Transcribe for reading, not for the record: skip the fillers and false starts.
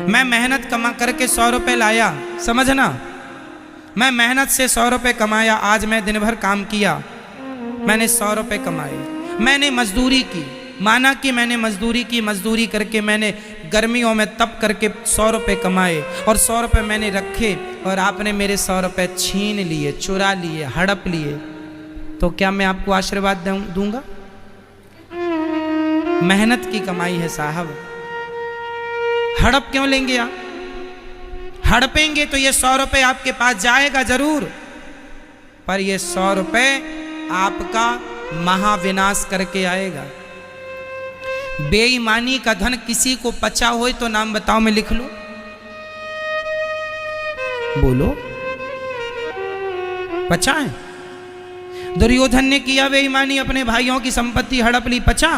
मैं मेहनत कमा करके 100 रुपये लाया, समझना, मैं मेहनत से 100 रुपये कमाया। आज मैं दिन भर काम किया, मैंने 100 रुपये कमाए। मैंने मजदूरी की, माना कि मैंने मजदूरी की, मजदूरी करके मैंने गर्मियों में तप करके 100 रुपये कमाए और 100 रुपये मैंने रखे और आपने मेरे 100 रुपये छीन लिए, चुरा लिए, हड़प लिए, तो क्या मैं आपको आशीर्वाद दूंगा? मेहनत की कमाई है साहब, हड़प क्यों लेंगे आप? हड़पेंगे तो ये 100 रुपये आपके पास जाएगा जरूर, पर ये 100 रुपये आपका महाविनाश करके आएगा। बेईमानी का धन किसी को पचा हो तो नाम बताओ, मैं लिख लूं, बोलो, पचा है? दुर्योधन ने किया बेईमानी, अपने भाइयों की संपत्ति हड़प ली, पचा?